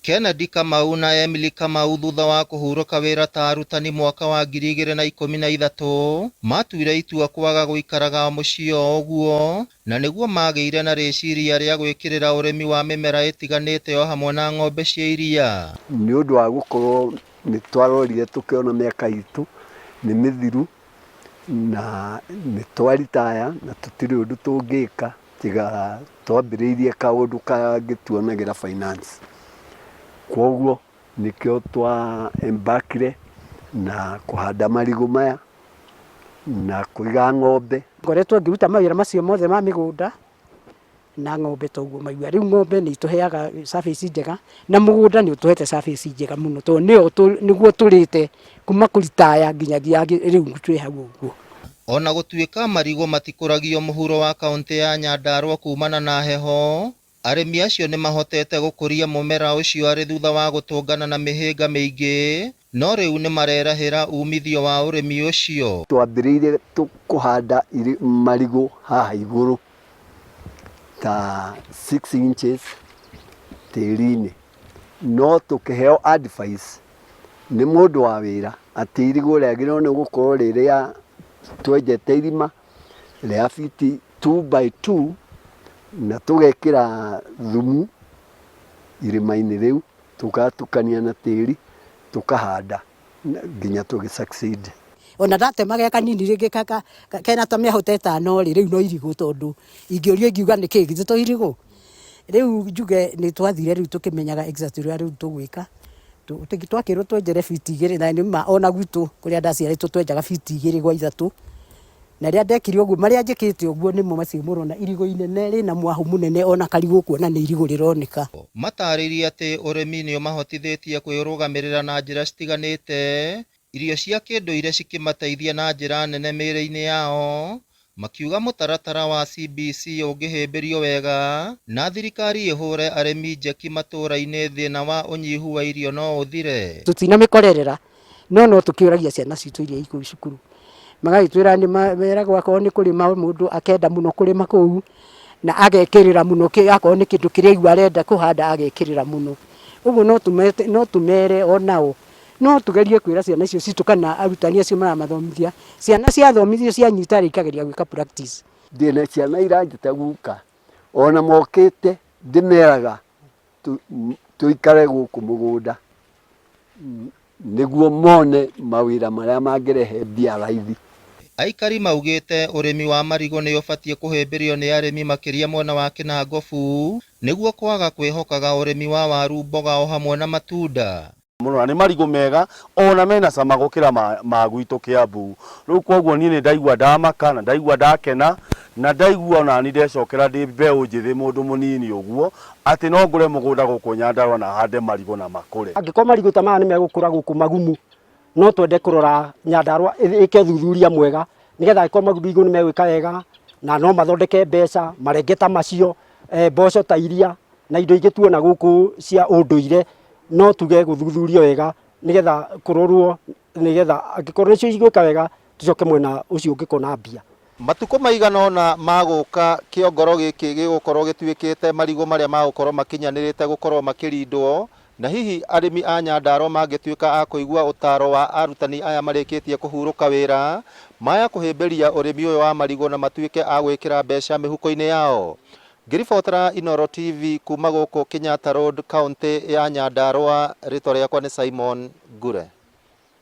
Kennedy Kamau na Emily Kamau thutha wa kũhurũka wĩra ta arutani mwaka wa 2013 matuire itua kwaga gũikaraga mũciĩ o ũguo na nĩguo magĩire na rĩciria rĩa gwĩkĩrĩra ũrĩmi wa mĩmera ĩtiganĩte o hamwe na ng'ombe cia iria. Nĩ ũndũ wa gũkorwo nĩ twarorire tũkĩona mĩaka itũ nĩ mĩthiru na nĩ twaritaya na tũtirĩ ũndũ tũngĩka tiga twambĩrĩirie kaũndũ kangĩtuonagĩra finance. Kwoguo nĩkĩo twa embakire na kũhanda marigũ maya na kũiga ng'ombe. Ngoretwo ngĩruta mawĩra macio mothe ma mĩgũnda na ng'ombe toguo maigua. Rĩu ng'ombe nĩ itũheaga service njega na mũgũnda nĩ ũtũhete service njega mũno tondũ nĩguo tũrĩte kuma kũritaya nginyagia rĩu twĩ hau ũguo. Ona gũtuĩka marigũ matikũragio mũhuro wa kaunti ya Nyandarua kumana na heho, arĩmi acio nĩ mahotete gũkũria mũmera ũcio arĩ thutha wa gũtũngana na mĩhĩnga mĩingĩ, no rĩu nĩ marerahĩra umithio wa ũrĩmi ũcio. Twambĩrĩirie kũhanda marigũ haha igũrũ ta 6 inches tĩri-inĩ, no tũkĩheo advice nĩ mũndũ wa wĩra atĩ irigũ rĩagĩrĩirwo nĩ gũkorwo rĩrĩa twenjete irima rĩa fiti 2 by 2 na tũgekĩra thumu irima-inĩ rĩu tũgatukania na tĩri tũkahanda nginya tũgĩ-succeed. Ona ndatemaga kanini rĩngĩ kena ta mĩahũ 5 rĩu no irigũ tondũ ingĩũrio ingiuga nĩ kĩĩ githĩ to irigũ. Rĩu njuge nĩ twathire rĩu tũkĩmenyaga exactly ũrĩa rĩu tũgwĩka. Twakĩrwo twenjere fiti 2 na nĩ ona gwitũ kũrĩa ndaciarĩtwo twenjaga fiti 2 gwa 3. Na rĩa ndekire ũguo marĩa njĩkĩte ũguo nĩmo macio mũrona irigũ inene rĩna mwahu mũnene ona karigũ kuona nĩ irigũ rĩroneka. Matarĩria atĩ ũrĩmi nĩ ũmahotithĩtie kwĩrũgamĩrĩra na njĩra citiganĩte, irio cia kĩndũire cikĩmateithia na njĩra nene mĩĩrĩ-inĩ yao, makiuga mũtaratara wa CBC ũngĩhĩmbĩrio wega na thirikari ĩhũre arĩmi njeki matũũra-inĩ thĩna wa ũnyihu wa irio no ũthire. Tũtinamĩkorerera no tũkĩũragia ciana citũ iria ikũu cukuru. Magagĩtwĩra nĩ meragwo akorwo nĩ kũrĩma mũndũ akenda mũno kũrĩma kũu na agekĩrĩra mũno akorwo nĩ kĩndũ kĩrĩa aigua arenda kũhanda agekĩrĩra mũno. Ũguo no tũmere onao no tugerie kwĩra ciana icio citũ kana arutani acio maramathomithia. Ciana ciathomithio cianyita rĩkageria gwĩka practice. Ndĩna ciana iranjĩta guka ona mokĩte ndĩmeraga tũikare gũkũ mũgũnda nĩguo mone mawĩra marĩa mangĩrehe mbia raithi. Aikari maugĩte ũrĩmi wa marigũ nĩ ũbatiĩ kũhĩmbĩrio nĩ arĩmi makĩria mwena wa Kinangobu nĩguo kwaga kwĩhokaga ũrĩmi wa waru, mboga o hamwe na matunda. Mũno nĩ marigũ mega ona mena cama gũkĩra ma gwitũ Kiambu. Rĩu kwoguo niĩ nĩ ndaigua ndamaka na ndaigua ndakena na ndaigua ona ni ndecokera ndĩ mbeũ njĩthĩ mũndũ mũnini ũguo atĩ no ngũre mũgũnda gũkũ Nyandarua na hande marigũ na makũre. Angĩkorwo marigũ ta maya nĩ megũkũra gũkũ magumu no twende kũrora Nyandarua ĩke thuthuria mwega nĩgetha angĩkorwo marigũ nĩ megwĩka wega na no mathondeke mbeca marenge ta macio, mboco ta iria na indo ingĩ tuona gũkũ cia ũndũire no tuge gũthuthurio wega nĩgetha kũrorwo nĩgetha angĩkorwo nĩcio igwĩka wega tucoke mwena ũcio ũngĩkona mbia. Matukũ maigana ona magũka kĩongoro gĩkĩ gĩgũkorwo gĩtuĩkĩte marigũ marĩa magũkorwo makinyanĩrĩte gũkorwo makĩrindwo, na hihi arĩmi a Nyandarua mangĩtuĩka a kũigua ũtaro wa arutani aya marĩkĩtie kũhurũka wĩra maya kũhĩmbĩria ũrĩmi ũyũ wa marigũ na matuĩke a gwĩkĩra mbeca mĩhuko-inĩ yao. Ngĩribotera Inooro TV kuma gũkũ Kenyatta Road, kaunti ya Nyandarua, rĩtwa rĩakwa nĩ Simon Ngure.